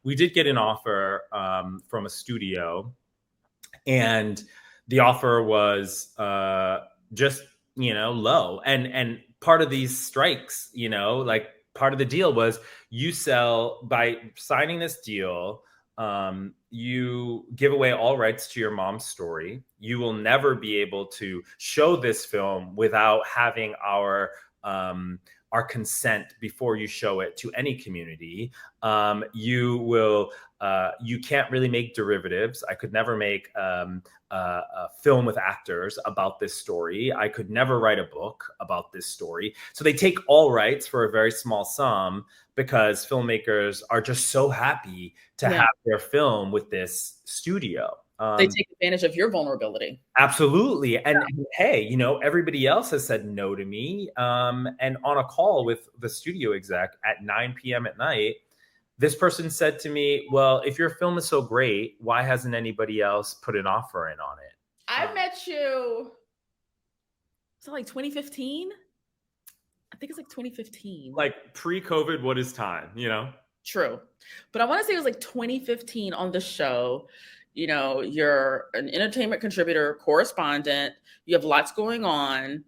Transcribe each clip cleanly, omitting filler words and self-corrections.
we did get an offer from a studio, and the offer was just, low. And part of these strikes, like part of the deal was you sell by signing this deal. You give away all rights to your mom's story. You will never be able to show this film without having our consent before you show it to any community. You can't really make derivatives. I could never make a film with actors about this story. I could never write a book about this story. So they take all rights for a very small sum because filmmakers are just so happy to have their film with this studio. They take advantage of your vulnerability. Absolutely. And hey, everybody else has said no to me. And on a call with the studio exec at 9 p.m. at night, this person said to me, well, if your film is so great, why hasn't anybody else put an offer in on it? I met you, was it like 2015? I think it's like 2015. Like pre-COVID, what is time, True. But I want to say it was like 2015 on the show. You're an entertainment contributor, correspondent, you have lots going on,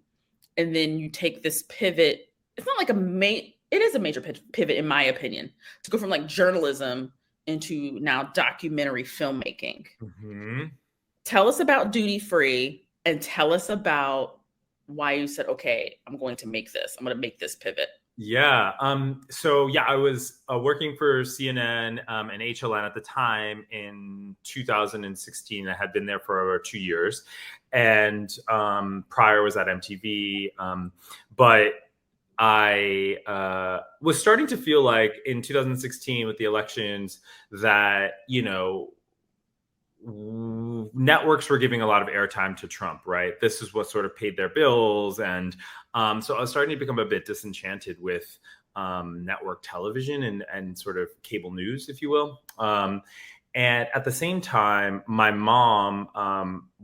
and then you take this pivot. It's not like it is a major pivot, in my opinion, to go from like journalism into now documentary filmmaking. Mm-hmm. Tell us about Duty Free and tell us about why you said, okay, I'm going to make this pivot. Yeah. I was working for CNN and HLN at the time in 2016. I had been there for over 2 years, and prior was at MTV. But I was starting to feel like in 2016 with the elections that, networks were giving a lot of airtime to Trump, right? This is what sort of paid their bills. And so I was starting to become a bit disenchanted with network television and sort of cable news, if you will. And at the same time, my mom,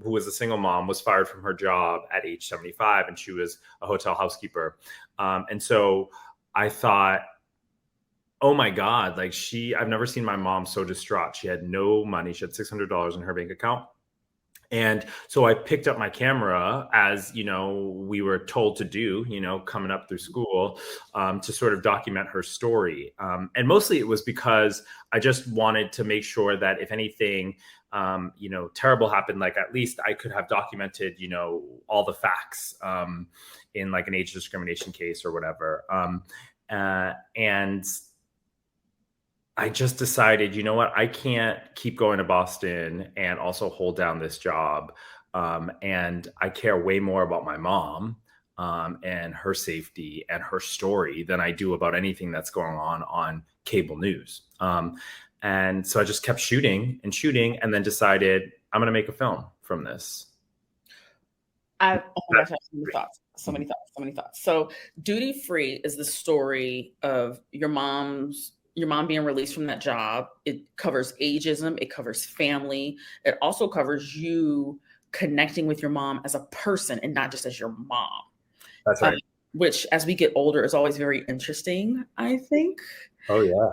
who was a single mom, was fired from her job at age 75, and she was a hotel housekeeper. And so I thought, oh my God, like I've never seen my mom so distraught. She had no money. She had $600 in her bank account. And so I picked up my camera, as, we were told to do, coming up through school, to sort of document her story. And mostly it was because I just wanted to make sure that if anything, terrible happened, like at least I could have documented, all the facts in like an age discrimination case or whatever. And I just decided, you know what, I can't keep going to Boston and also hold down this job. And I care way more about my mom and her safety and her story than I do about anything that's going on cable news. And so I just kept shooting, and then decided I'm going to make a film from this. Oh my gosh, so many thoughts. So Duty Free is the story of your mom being released from that job. It covers ageism. It covers family. It also covers you connecting with your mom as a person and not just as your mom. That's right. Which, as we get older, is always very interesting, I think. Oh, yeah.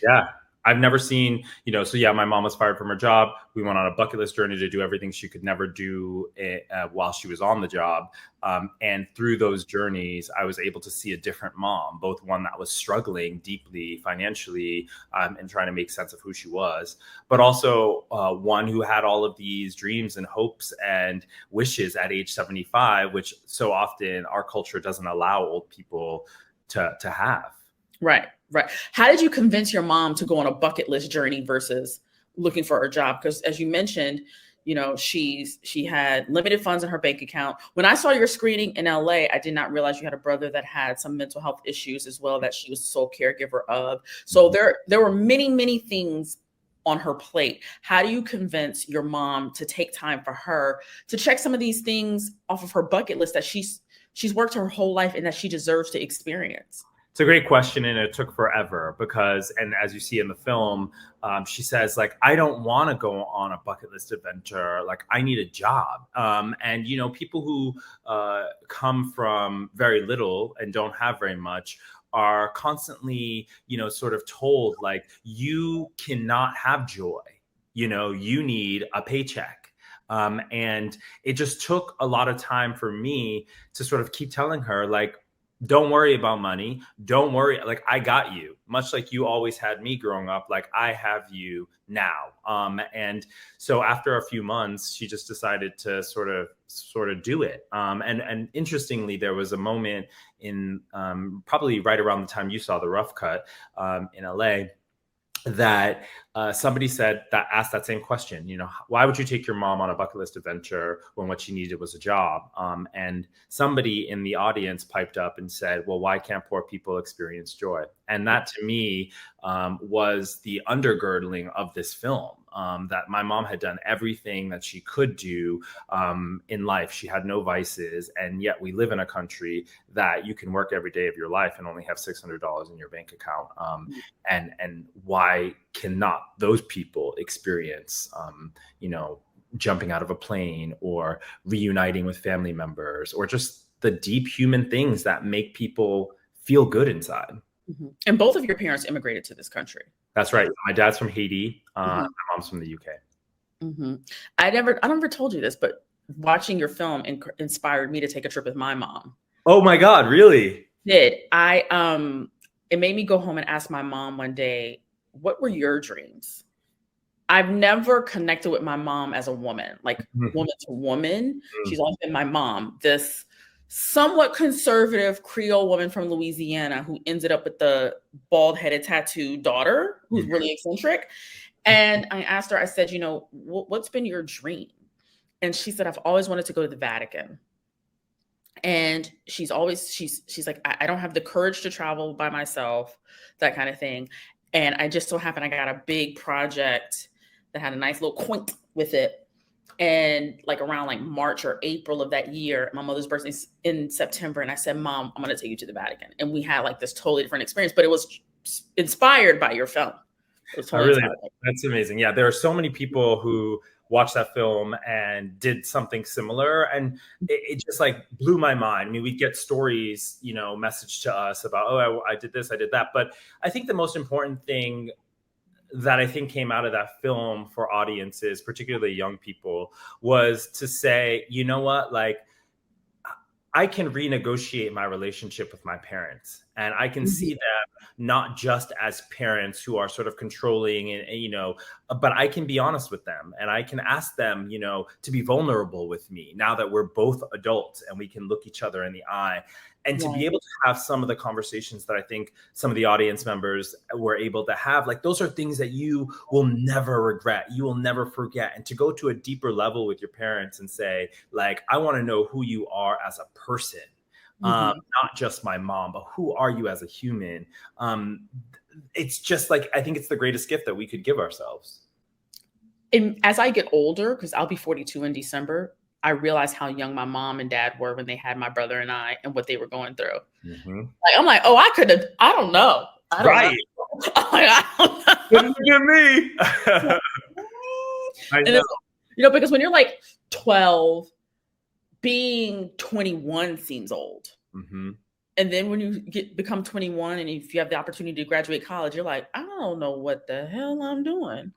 Yeah. I've never seen, my mom was fired from her job. We went on a bucket list journey to do everything she could never do while she was on the job. And through those journeys, I was able to see a different mom, both one that was struggling deeply financially and trying to make sense of who she was, but also one who had all of these dreams and hopes and wishes at age 75, which so often our culture doesn't allow old people to have. Right. How did you convince your mom to go on a bucket list journey versus looking for a job? Because as you mentioned, she had limited funds in her bank account. When I saw your screening in LA, I did not realize you had a brother that had some mental health issues as well, that she was the sole caregiver of. So there were many, many things on her plate. How do you convince your mom to take time for her to check some of these things off of her bucket list that she's worked her whole life and that she deserves to experience? It's a great question, and it took forever because, and as you see in the film, she says, like, I don't want to go on a bucket list adventure. Like, I need a job. And, people who come from very little and don't have very much are constantly, sort of told like, you cannot have joy, you need a paycheck. And it just took a lot of time for me to sort of keep telling her, like, don't worry about money. Don't worry. Like, I got you, much like you always had me growing up. Like, I have you now. And so after a few months, she just decided to sort of do it. And interestingly, there was a moment in probably right around the time you saw the Rough Cut in LA, that somebody asked that same question, why would you take your mom on a bucket list adventure when what she needed was a job? And somebody in the audience piped up and said, well, why can't poor people experience joy? And that to me was the undergirdling of this film, that my mom had done everything that she could do in life. She had no vices. And yet we live in a country that you can work every day of your life and only have $600 in your bank account. And why cannot those people experience, jumping out of a plane or reuniting with family members, or just the deep human things that make people feel good inside? Mm-hmm. And both of your parents immigrated to this country. That's right. My dad's from Haiti. My mom's from the UK. Mm-hmm. I never told you this, but watching your film inspired me to take a trip with my mom. Oh my God, really? It made me go home and ask my mom one day, what were your dreams? I've never connected with my mom as a woman, like woman to woman. She's always been my mom, this somewhat conservative Creole woman from Louisiana who ended up with the bald-headed tattooed daughter who's really eccentric. And I asked her, I said, what's been your dream? And she said, I've always wanted to go to the Vatican. And she's like, I don't have the courage to travel by myself, that kind of thing. And I just so happened I got a big project that had a nice little quint with it. And like around like March or April of that year, my mother's birthday's in September. And I said, Mom, I'm going to take you to the Vatican. And we had like this totally different experience, but it was inspired by your film. Totally that's amazing. Yeah. There are so many people who watched that film and did something similar. And it just like blew my mind. I mean, we'd get stories, messaged to us about, oh, I did this, I did that. But I think the most important thing that I think came out of that film for audiences, particularly young people, was to say, you know what, like, I can renegotiate my relationship with my parents, and I can see them not just as parents who are sort of controlling and, but I can be honest with them, and I can ask them, to be vulnerable with me now that we're both adults and we can look each other in the eye, and to be able to have some of the conversations that I think some of the audience members were able to have. Like, those are things that you will never regret. You will never forget. And to go to a deeper level with your parents and say, like, I want to know who you are as a person, not just my mom, but who are you as a human? It's just like, I think it's the greatest gift that we could give ourselves. And as I get older, because I'll be 42 in December, I realized how young my mom and dad were when they had my brother and I, and what they were going through. Like, I'm like, oh, I don't know. Right. I don't know. Look at me. I know. Because when you're like 12, being 21 seems old. And then when you become 21, and if you have the opportunity to graduate college, you're like, I don't know what the hell I'm doing,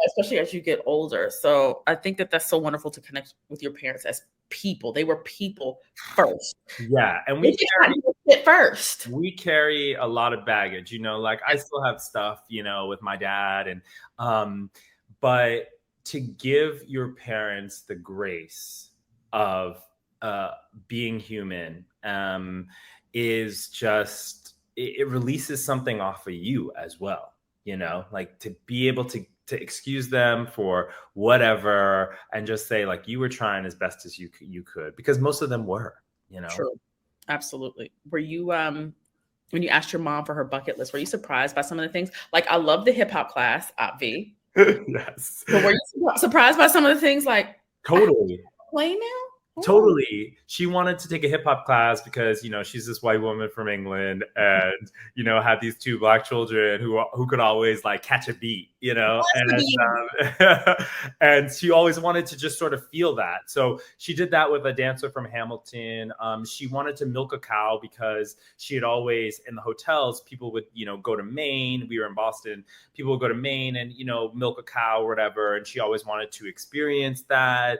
especially as you get older. So I think that that's so wonderful to connect with your parents as people. They were people first. Yeah. And we carry a lot of baggage, like I still have stuff, with my dad, and, but to give your parents the grace of being human, is just, it releases something off of you as well, like to be able to excuse them for whatever and just say, like, you were trying as best as you could, because most of them were, True. Absolutely. Were you, when you asked your mom for her bucket list, were you surprised by some of the things? Like, I love the hip hop class, Obvi. Yes. But were you surprised by some of the things, like, totally play now? Totally. She wanted to take a hip hop class because, she's this white woman from England and, had these two Black children who could always like catch a beat. you know, Yes, and she always wanted to just sort of feel that. So she did that with a dancer from Hamilton. She wanted to milk a cow because she had always, in the hotels, people would, you know, go to Maine. We were in Boston. People would go to Maine and, you know, milk a cow or whatever. And she always wanted to experience that.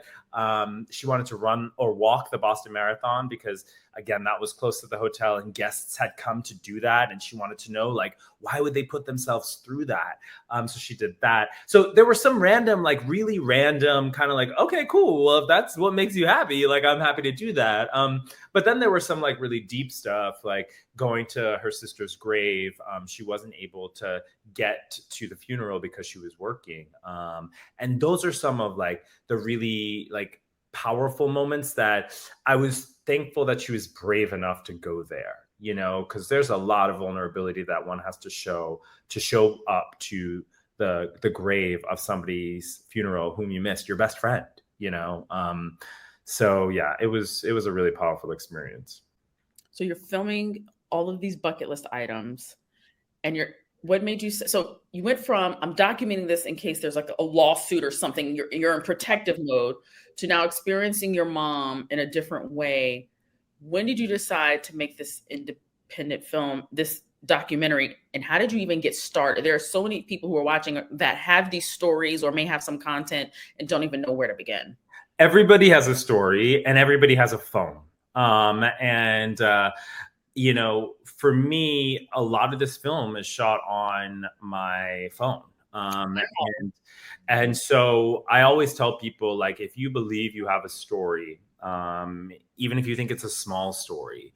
She wanted to run or walk the Boston Marathon because, again, that was close to the hotel and guests had come to do that. And she wanted to know, like, why would they put themselves through that? So she did that. So there were some random, like really random kind of like, okay, cool. Well, if that's what makes you happy, like, I'm happy to do that. But then there were some like really deep stuff, like going to her sister's grave. She wasn't able to get to the funeral because she was working. And those are some of like the really like powerful moments that I was thankful that she was brave enough to go there, you know, because there's a lot of vulnerability that one has to show up to the grave of somebody's funeral whom you missed, your best friend, you know. So yeah, it was a really powerful experience. So you're filming all of these bucket list items, and what made you so you went from I'm documenting this in case there's like a lawsuit or something, you're in protective mode, to now experiencing your mom in a different way. When did you decide to make this independent film, this documentary, and how did you even get started? There are so many people who are watching that have these stories or may have some content and don't even know where to begin. Everybody has a story and everybody has a phone. You know, for me, a lot of this film is shot on my phone. And so I always tell people, like, if you believe you have a story, even if you think it's a small story,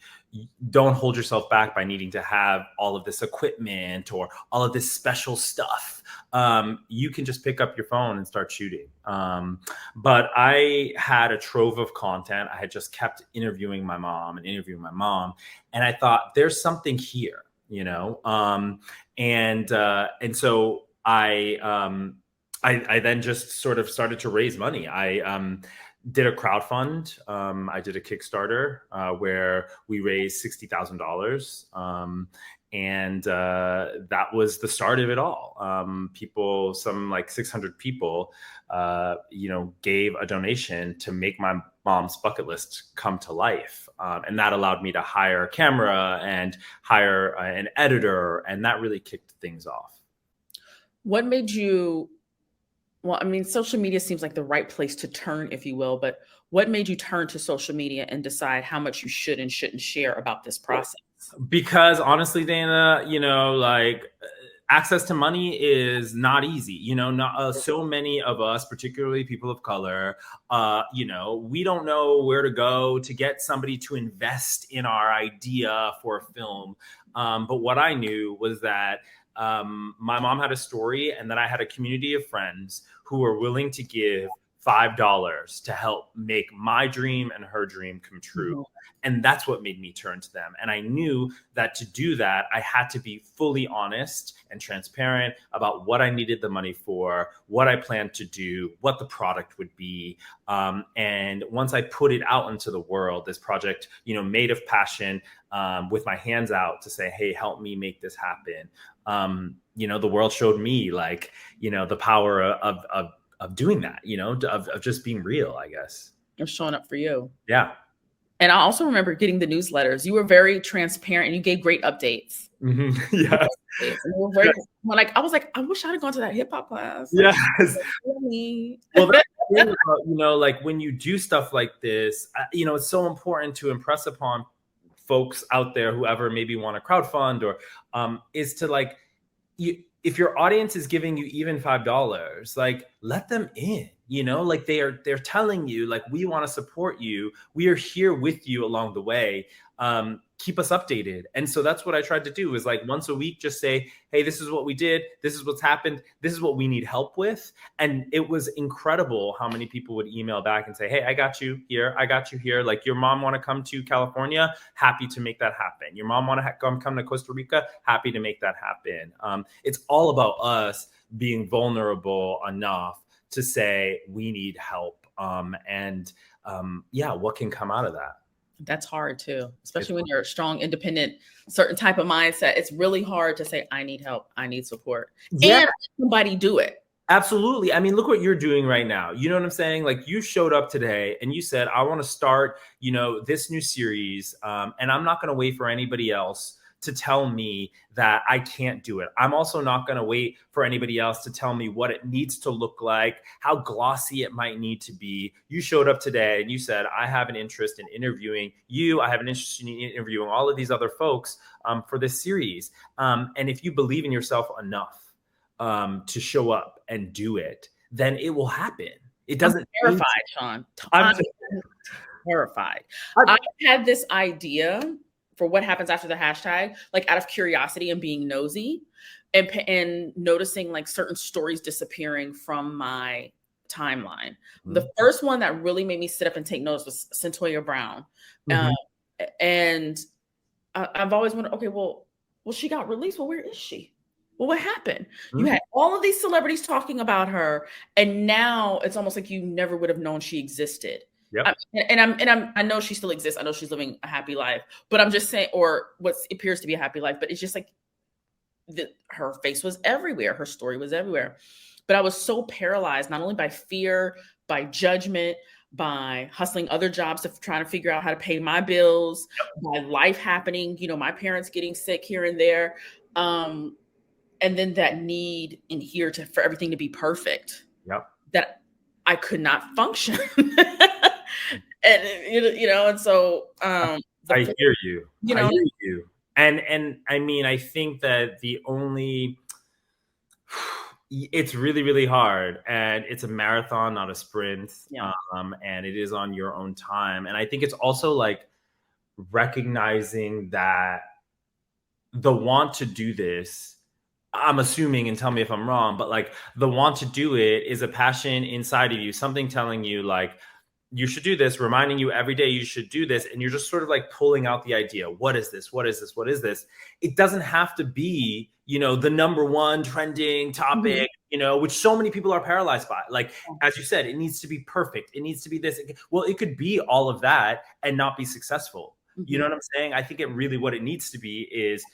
don't hold yourself back by needing to have all of this equipment or all of this special stuff. You can just pick up your phone and start shooting. But I had a trove of content. I had just kept interviewing my mom. And I thought, there's something here, you know? And so I then just sort of started to raise money. I did a crowdfund. I did a Kickstarter where we raised $60,000. And that was the start of it all. Some like 600 people, you know, gave a donation to make my mom's bucket list come to life. And that allowed me to hire a camera and hire an editor. And that really kicked things off. What made you, well, I mean, social media seems like the right place to turn, if you will, but what made you turn to social media and decide how much you should and shouldn't share about this process? Because honestly, Dana, you know, like access to money is not easy. You know, not so many of us, particularly people of color, you know, we don't know where to go to get somebody to invest in our idea for a film. But what I knew was that my mom had a story and that I had a community of friends who were willing to give $5 to help make my dream and her dream come true. And that's what made me turn to them. And I knew that to do that, I had to be fully honest and transparent about what I needed the money for, what I planned to do, what the product would be. And once I put it out into the world, this project, you know, made of passion, with my hands out to say, hey, help me make this happen. You know, the world showed me, like, you know, the power of doing that, you know, of just being real, I guess. Of showing up for you. Yeah. And I also remember getting the newsletters. You were very transparent and you gave great updates. Yeah. Like, I was like, I wish I had gone to that hip hop class. Yes. Well, that's the thing about, you know, like when you do stuff like this, you know, it's so important to impress upon folks out there, whoever maybe want to crowdfund or is to like, if your audience is giving you even $5, like let them in, you know, like they're telling you, like, we want to support you. We are here with you along the way. Keep us updated. And so that's what I tried to do, is like once a week, just say, hey, this is what we did. This is what's happened. This is what we need help with. And it was incredible how many people would email back and say, hey, I got you here. I got you here. Like, your mom want to come to California? Happy to make that happen. Your mom want to come to Costa Rica? Happy to make that happen. It's all about us being vulnerable enough to say we need help. Yeah, what can come out of that? That's hard too, especially when you're a strong, independent, certain type of mindset. It's really hard to say, I need help, I need support, Yeah. and somebody do it. Absolutely. I mean, look what you're doing right now. You know what I'm saying? Like, you showed up today and you said, I want to start, this new series. And I'm not going to wait for anybody else to tell me that I can't do it. I'm also not going to wait for anybody else to tell me what it needs to look like, how glossy it might need to be. You showed up today and you said, I have an interest in interviewing you. I have an interest in interviewing all of these other folks for this series. And if you believe in yourself enough to show up and do it, then it will happen. It doesn't. I'm terrified, Sean. I'm terrified. I had this idea for what happens after the hashtag, like out of curiosity and being nosy, and noticing like certain stories disappearing from my timeline. Mm-hmm. The first one that really made me sit up and take notice was Centoya Brown, and I've always wondered, okay, well, she got released. Well, where is she? Well, what happened? Mm-hmm. You had all of these celebrities talking about her, and now it's almost like you never would have known she existed. Yep. I know she still exists. I know she's living a happy life, but I'm just saying, or what appears to be a happy life, but it's just like her face was everywhere. Her story was everywhere. But I was so paralyzed, not only by fear, by judgment, by hustling other jobs to trying to figure out how to pay my bills, by life happening, my parents getting sick here and there. And then that need in here for everything to be perfect. Yep. That I could not function. And and so I hear you. I hear you. And I mean, I think that it's really, really hard, and it's a marathon, not a sprint. Yeah. And it is on your own time. And I think it's also like recognizing that the want to do this, I'm assuming, and tell me if I'm wrong, but like the want to do it is a passion inside of you, something telling you like, you should do this, reminding you every day you should do this. And you're just sort of like pulling out the idea. What is this? What is this? What is this? It doesn't have to be, the number one trending topic, which so many people are paralyzed by. Like, as you said, it needs to be perfect. It needs to be this. Well, it could be all of that and not be successful. Mm-hmm. You know what I'm saying? I think what it needs to be is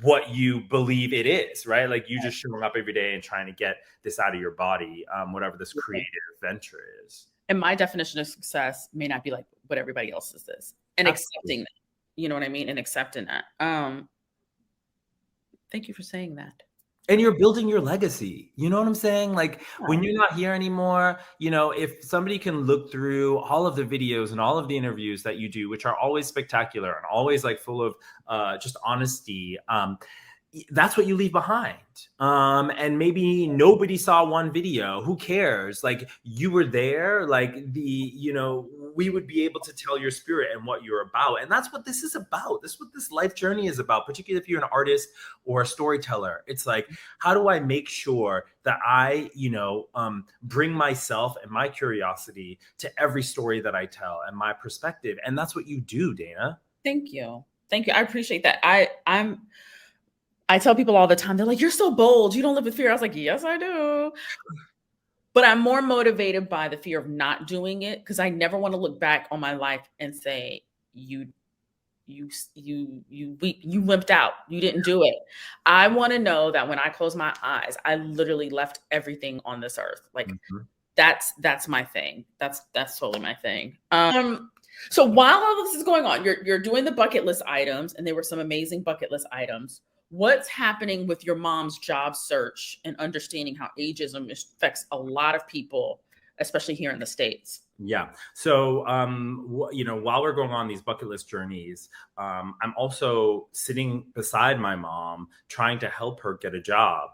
what you believe it is, right? Like you just showing up every day and trying to get this out of your body, whatever this creative venture is. And my definition of success may not be like what everybody else's is, and accepting that, you know what I mean? And accepting that. Thank you for saying that. And you're building your legacy. You know what I'm saying? Like when you're not here anymore, if somebody can look through all of the videos and all of the interviews that you do, which are always spectacular and always like full of just honesty, that's what you leave behind. And maybe nobody saw one video. Who cares? Like you were there, like we would be able to tell your spirit and what you're about. And that's what this is about. This is what this life journey is about, particularly if you're an artist or a storyteller. It's like, how do I make sure that I, bring myself and my curiosity to every story that I tell and my perspective? And that's what you do, Dana. Thank you. Thank you. I appreciate that. I tell people all the time, they're like, you're so bold. You don't live with fear. I was like, yes, I do. But I'm more motivated by the fear of not doing it, because I never want to look back on my life and say, you wimped out. You didn't do it. I want to know that when I close my eyes, I literally left everything on this earth. Like that's my thing. That's totally my thing. So while all this is going on, you're doing the bucket list items, and there were some amazing bucket list items. What's happening with your mom's job search and understanding how ageism affects a lot of people, especially here in the States? Yeah. So, while we're going on these bucket list journeys, I'm also sitting beside my mom, trying to help her get a job,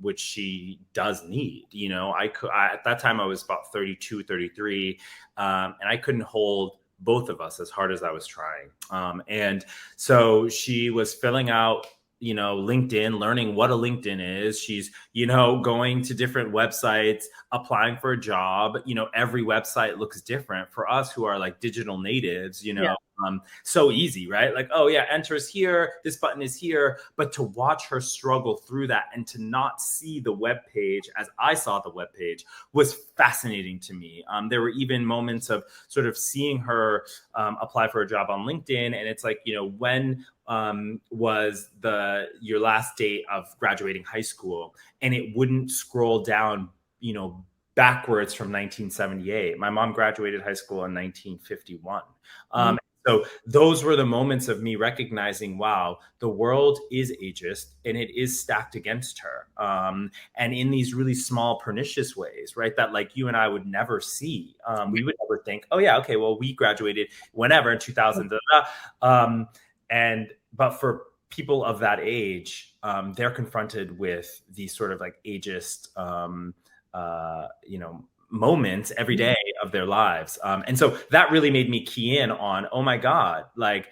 which she does need. At that time I was about 32, 33, and I couldn't hold both of us as hard as I was trying. And so she was filling out LinkedIn, learning what a LinkedIn is. She's, going to different websites, applying for a job. Every website looks different for us who are like digital natives, So easy, right? Like, oh yeah, enter is here, this button is here. But to watch her struggle through that and to not see the web page as I saw the web page was fascinating to me. There were even moments of sort of seeing her apply for a job on LinkedIn, and it's like, when was your last date of graduating high school, and it wouldn't scroll down, backwards from 1978. My mom graduated high school in 1951. So those were the moments of me recognizing, wow, the world is ageist and it is stacked against her. And in these really small, pernicious ways, right? That like you and I would never see. We would never think, oh yeah, okay, well, we graduated whenever in 2000. But for people of that age, they're confronted with these sort of like ageist, moments every day of their lives. And so that really made me key in on, oh my God, like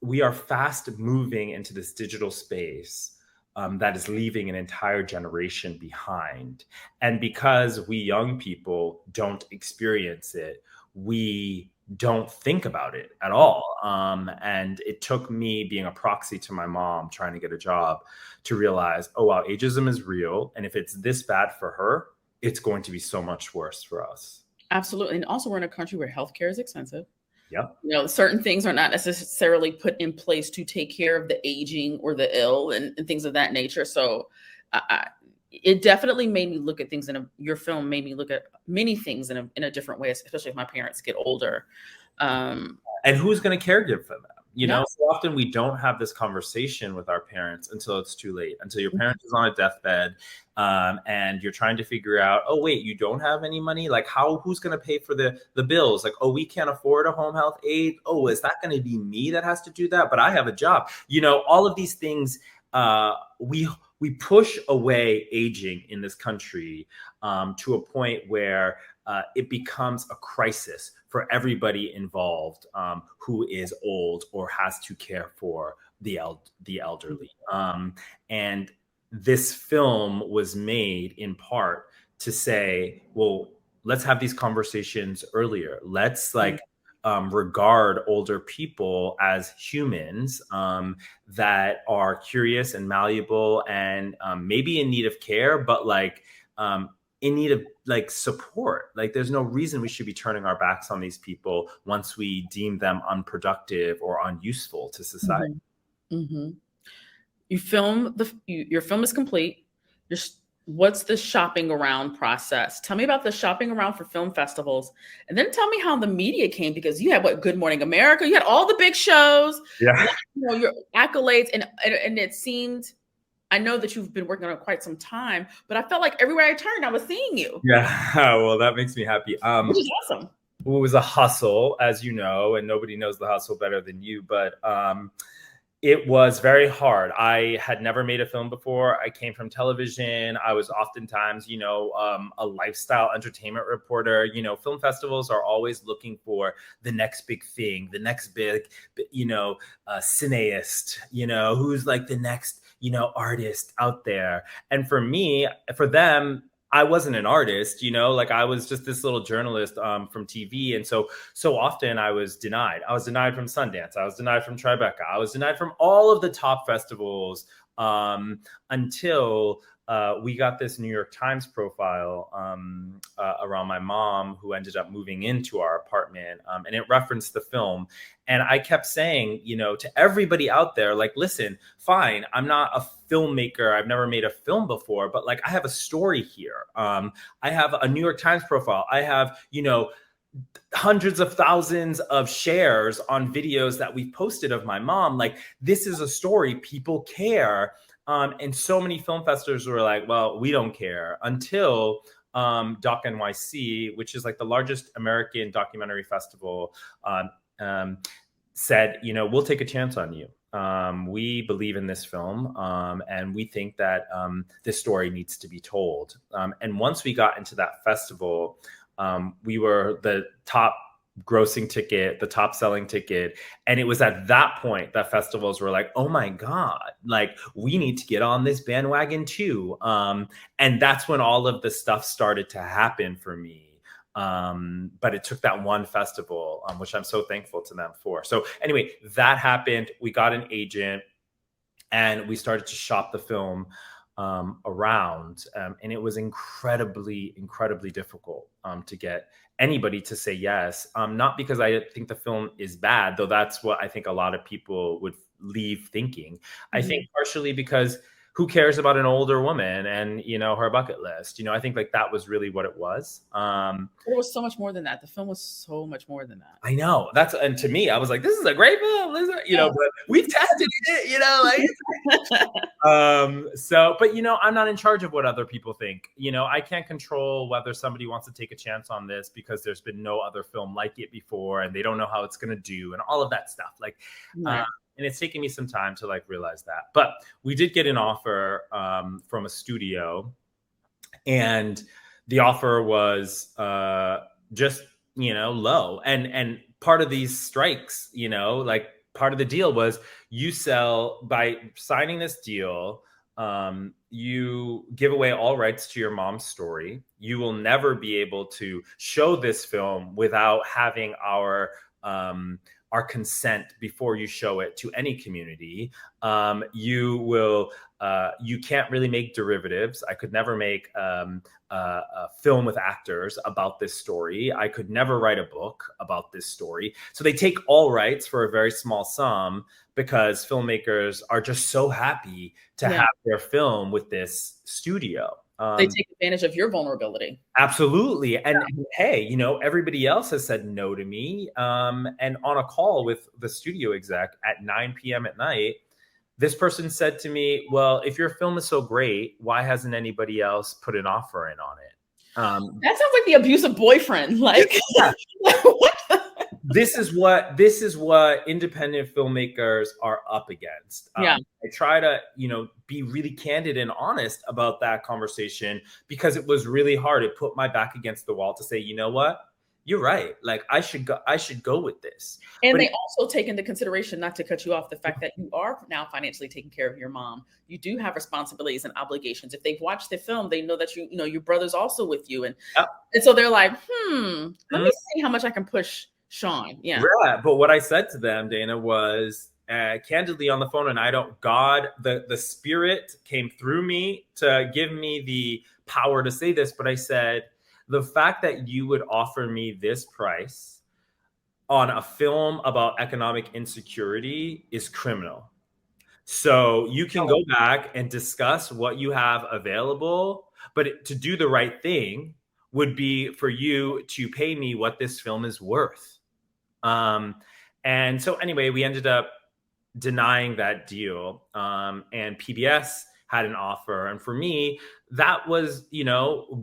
we are fast moving into this digital space that is leaving an entire generation behind. And because we young people don't experience it, we don't think about it at all. And it took me being a proxy to my mom trying to get a job to realize, oh, wow, ageism is real. And if it's this bad for her, it's going to be so much worse for us. Absolutely. And also we're in a country where healthcare is expensive. Yep. Certain things are not necessarily put in place to take care of the aging or the ill and things of that nature. So it definitely made me look at things your film made me look at many things in a different way, especially if my parents get older. And who's going to caregive for them? So often we don't have this conversation with our parents until it's too late, until your parent is on a deathbed, and you're trying to figure out, oh, wait, you don't have any money? Like who's going to pay for the bills? Like, oh, we can't afford a home health aide. Oh, is that going to be me that has to do that? But I have a job. All of these things, we push away aging in this country to a point where it becomes a crisis for everybody involved who is old or has to care for the elderly. And this film was made in part to say, well, let's have these conversations earlier. Let's regard older people as humans that are curious and malleable and maybe in need of care, but in need of support. There's no reason we should be turning our backs on these people once we deem them unproductive or unuseful to society. Mm-hmm. Your film is complete. What's the shopping around process? Tell me about the shopping around for film festivals, and then tell me how the media came, because you had Good Morning America, you had all the big shows, your accolades, and it seemed, I know that you've been working on it quite some time, but I felt like everywhere I turned, I was seeing you. Yeah, well, that makes me happy. Which is awesome. It was a hustle, as you know, and nobody knows the hustle better than you, but it was very hard. I had never made a film before. I came from television. I was oftentimes, a lifestyle entertainment reporter. Film festivals are always looking for the next big thing, the next big, cineast, who's like the next, artist out there. And for them, I wasn't an artist, I was just this little journalist from TV. And so often I was denied. I was denied from Sundance. I was denied from Tribeca. I was denied from all of the top festivals until we got this New York Times profile around my mom, who ended up moving into our apartment. And it referenced the film. And I kept saying, to everybody out there, listen, fine, I'm not a filmmaker. I've never made a film before, but I have a story here. I have a New York Times profile. I have, hundreds of thousands of shares on videos that we've posted of my mom. This is a story. People care. And so many film festivals were like, well, we don't care, until Doc NYC, which is the largest American documentary festival, said, we'll take a chance on you. We believe in this film, and we think that this story needs to be told. And once we got into that festival, we were the top grossing ticket, the top selling ticket. And it was at that point that festivals were like, oh my God, we need to get on this bandwagon too. And that's when all of the stuff started to happen for me. But it took that one festival, which I'm so thankful to them for. So anyway, that happened. We got an agent and we started to shop the film around. And it was incredibly, incredibly difficult to get anybody to say yes. Not because I think the film is bad, though that's what I think a lot of people would leave thinking. I think partially because who cares about an older woman and, her bucket list? I think like that was really what it was. It was so much more than that. The film was so much more than that. I know and to me, I was like, this is a great film, but we tested it, but I'm not in charge of what other people think. I can't control whether somebody wants to take a chance on this because there's been no other film like it before and they don't know how it's going to do and all of that stuff. Like, and it's taken me some time to like realize that. But we did get an offer from a studio, and the offer was just, low. And part of these strikes, like part of the deal was you sell by signing this deal. You give away all rights to your mom's story. You will never be able to show this film without having our consent before you show it to any community. You can't really make derivatives. I could never make a film with actors about this story. I could never write a book about this story. So they take all rights for a very small sum because filmmakers are just so happy to have their film with this studio. They take advantage of your vulnerability. Absolutely. And hey, everybody else has said no to me. And on a call with the studio exec at 9 p.m. at night, this person said to me, well, if your film is so great, why hasn't anybody else put an offer in on it? That sounds like the abusive boyfriend. Like, what the? This is what independent filmmakers are up against. I try to, be really candid and honest about that conversation because it was really hard. It put my back against the wall to say, you know what? You're right. Like I should go with this. And they also take into consideration, not to cut you off, the fact that you are now financially taking care of your mom. You do have responsibilities and obligations. If they've watched the film, they know that your brother's also with you. And so they're like, let me see how much I can push Sean. Yeah. But what I said to them, Dana, was candidly on the phone, and the spirit came through me to give me the power to say this. But I said, the fact that you would offer me this price on a film about economic insecurity is criminal. So you can go back and discuss what you have available, but to do the right thing would be for you to pay me what this film is worth. And so anyway, we ended up denying that deal. And PBS had an offer. And for me, that was,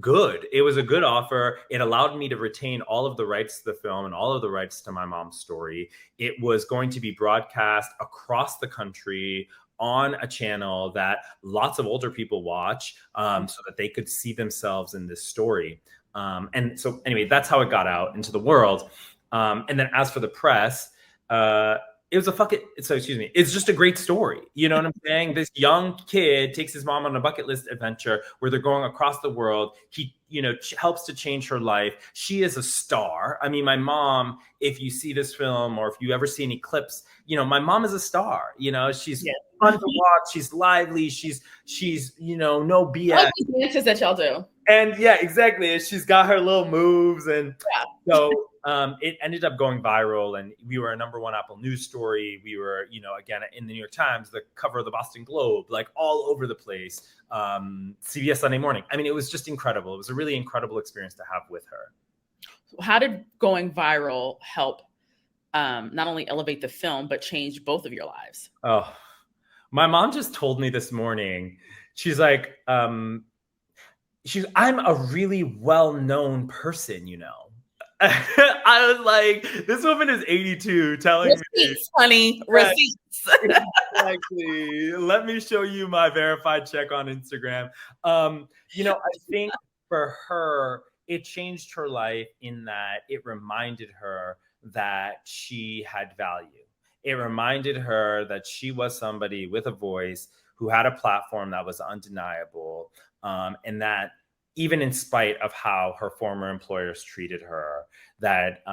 good. It was a good offer. It allowed me to retain all of the rights to the film and all of the rights to my mom's story. It was going to be broadcast across the country on a channel that lots of older people watch, so that they could see themselves in this story. And so anyway, that's how it got out into the world. And then as for the press, it's just a great story. You know what I'm saying? This young kid takes his mom on a bucket list adventure where they're going across the world. He, helps to change her life. She is a star. I mean, my mom, if you see this film or if you ever see any clips, my mom is a star. She's fun to watch. She's lively. She's no BS. I like these dances that y'all do. And yeah, exactly. She's got her little moves. And so it ended up going viral, and we were a #1 Apple News story. We were, again, in the New York Times, the cover of the Boston Globe, like all over the place. CBS Sunday Morning. I mean, it was just incredible. It was a really incredible experience to have with her. How did going viral help not only elevate the film, but change both of your lives? Oh, my mom just told me this morning, she's like, I'm a really well-known person, I was like, this woman is 82 telling receipts, honey, receipts. Exactly. Let me show you my verified check on Instagram. I think for her, it changed her life in that it reminded her that she had value. It reminded her that she was somebody with a voice who had a platform that was undeniable, and that even in spite of how her former employers treated her, that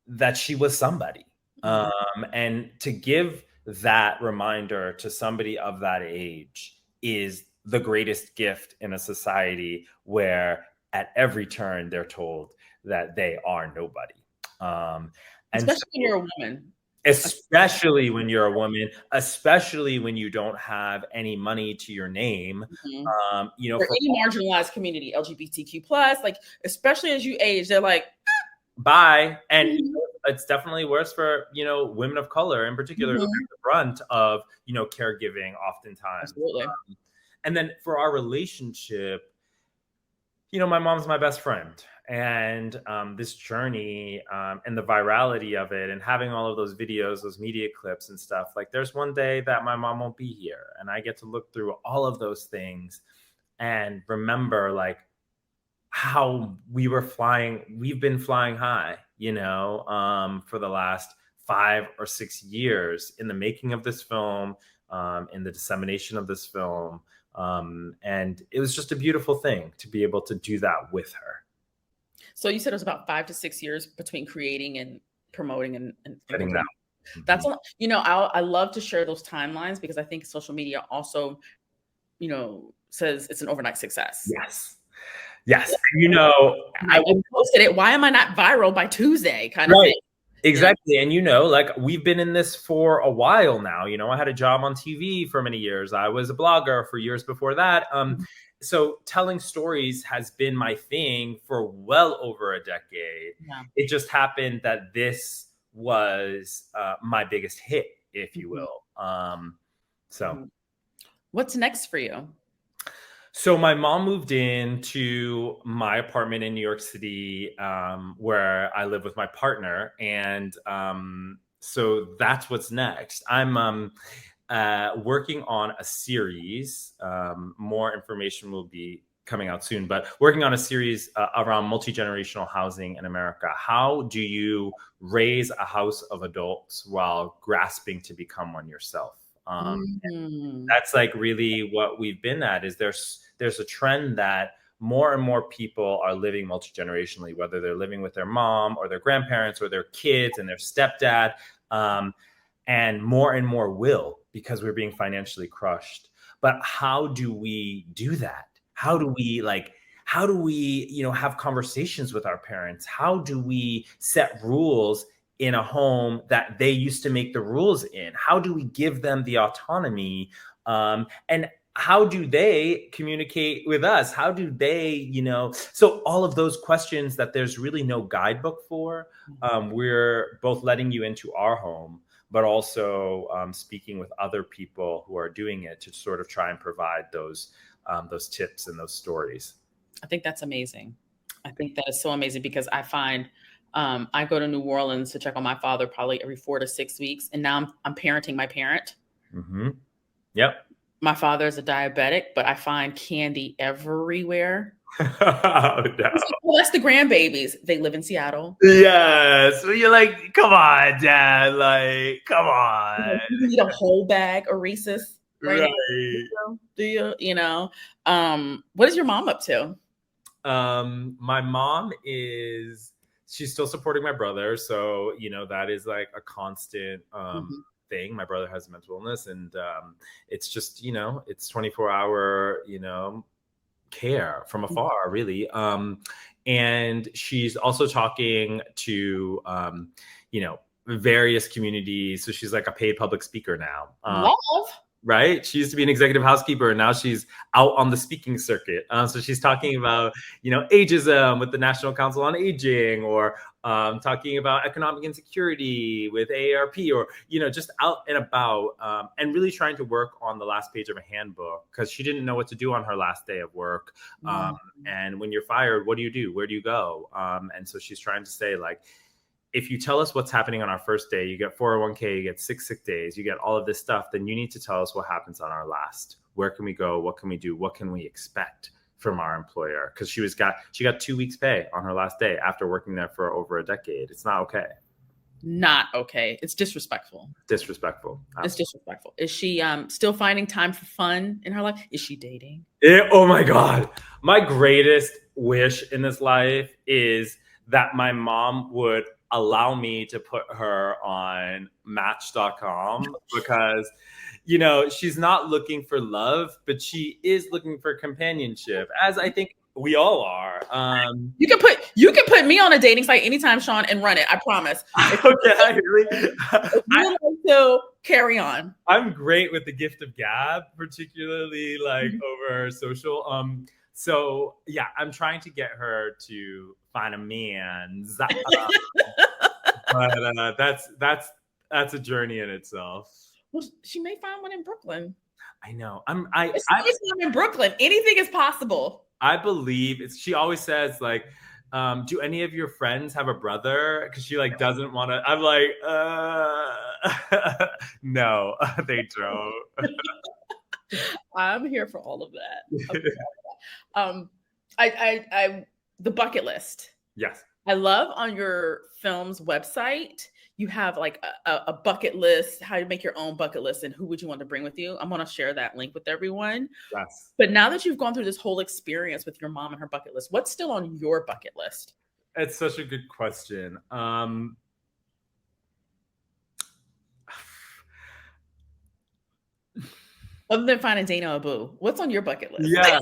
that she was somebody. And to give that reminder to somebody of that age is the greatest gift in a society where at every turn they're told that they are nobody. And Especially when you're a woman. especially when you're a woman, especially when you don't have any money to your name, you know, for any marginalized community, LGBTQ plus, like especially as you age, they're like, bye. And it's definitely worse for, you know, women of color in particular who bear the brunt of, you know, caregiving oftentimes. Absolutely. And then for our relationship, you know, my mom's my best friend. And this journey and the virality of it and having all of those videos, those media clips and stuff, like there's one day that my mom won't be here. And I get to look through all of those things and remember like how we've been flying high, you know, for the last 5 or 6 years in the making of this film, in the dissemination of this film. And it was just a beautiful thing to be able to do that with her. So you said it was about 5 to 6 years between creating and promoting and Getting that. That's a, you know, I love to share those timelines because I think social media also, you know, says it's an overnight success. Yes. You know, I posted it. Why am I not viral by Tuesday? Kind of thing. Exactly. And, you know, like we've been in this for a while now. You know, I had a job on TV for many years. I was a blogger for years before that. So telling stories has been my thing for well over a decade. It just happened that this was my biggest hit, if you will. So what's next for you? So my mom moved into my apartment in New York City, where I live with my partner. And so that's what's next. I'm working on a series. More information will be coming out soon, but working on a series around multi-generational housing in America. How do you raise a house of adults while grasping to become one yourself? That's like really what we've been at. Is there's a trend that more and more people are living multi-generationally, whether they're living with their mom or their grandparents or their kids and their stepdad, and more will, because we're being financially crushed. But how do we do that? How do we, you know, have conversations with our parents? How do we set rules in a home that they used to make the rules in? How do we give them the autonomy? And how do they communicate with us? How do they, you know, so all of those questions that there's really no guidebook for, we're both letting you into our home, but also speaking with other people who are doing it to sort of try and provide those tips and those stories. I think that's amazing. I think that is so amazing because I find I go to New Orleans to check on my father probably every 4 to 6 weeks. And now I'm parenting my parent. Yep. My father is a diabetic, but I find candy everywhere. Oh, no. Like, well, that's the grandbabies. They live in Seattle. Yes. You're like, come on, Dad. Like, come on. You need a whole bag of Reese's. Right. Do you? You know, what is your mom up to? My mom she's still supporting my brother. So, you know, that is like a constant thing. My brother has mental illness, and it's just, you know, it's 24-hour, you know, care from afar, really. And she's also talking to, you know, various communities. So she's like a paid public speaker now. Love. Right? She used to be an executive housekeeper, and now she's out on the speaking circuit. So she's talking about, you know, ageism with the National Council on Aging, or talking about economic insecurity with AARP, or, you know, just out and about, and really trying to work on the last page of a handbook, because she didn't know what to do on her last day of work. And when you're fired, what do you do? Where do you go? And so she's trying to say, like, if you tell us what's happening on our first day, you get 401k, you get 6 sick days, you get all of this stuff, then you need to tell us what happens on our last. Where can we go? What can we do? What can we expect from our employer? Because she got 2 weeks pay on her last day after working there for over a decade. It's not okay. not okay. It's disrespectful. Disrespectful. It's disrespectful. Is she still finding time for fun in her life? Is she dating? Oh my God. My greatest wish in this life is that my mom would allow me to put her on Match.com because, you know, she's not looking for love, but she is looking for companionship, as I think we all are. You can put me on a dating site anytime, Sean, and run it. I promise. Okay, So carry on. I'm great with the gift of gab, particularly like over social. So yeah, I'm trying to get her to find a man. But that's a journey in itself. Well, she may find one in Brooklyn. I know. I'm in Brooklyn. Anything is possible. I believe she always says like, do any of your friends have a brother? Because she like doesn't want to. I'm like, no, they don't. I'm here for all of that. I the bucket list. Yes. I love on your film's website, you have like a bucket list, how you make your own bucket list and who would you want to bring with you. I'm going to share that link with everyone. Yes. But now that you've gone through this whole experience with your mom and her bucket list, what's still on your bucket list? It's such a good question. Other than finding Dana Abu, what's on your bucket list? Yeah.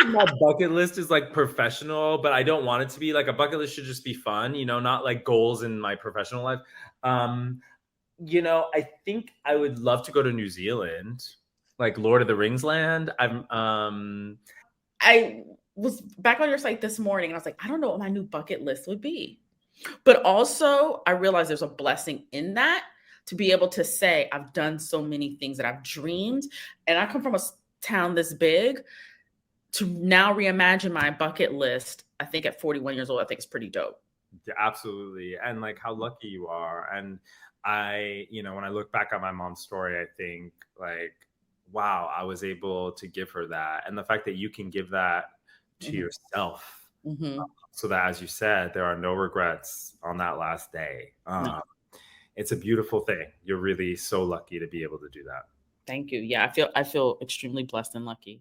My bucket list is like professional, but I don't want it to be like a bucket list should just be fun, you know, not like goals in my professional life. You know, I think I would love to go to New Zealand, like Lord of the Rings land. I was back on your site this morning and I was like, I don't know what my new bucket list would be. But also I realized there's a blessing in that to be able to say, I've done so many things that I've dreamed. And I come from a town this big. To now reimagine my bucket list, I think at 41 years old, I think it's pretty dope. Yeah, absolutely. And like how lucky you are. And you know, when I look back at my mom's story, I think like, wow, I was able to give her that. And the fact that you can give that to yourself. So that, as you said, there are no regrets on that last day. It's a beautiful thing. You're really so lucky to be able to do that. Thank you. Yeah, I feel extremely blessed and lucky.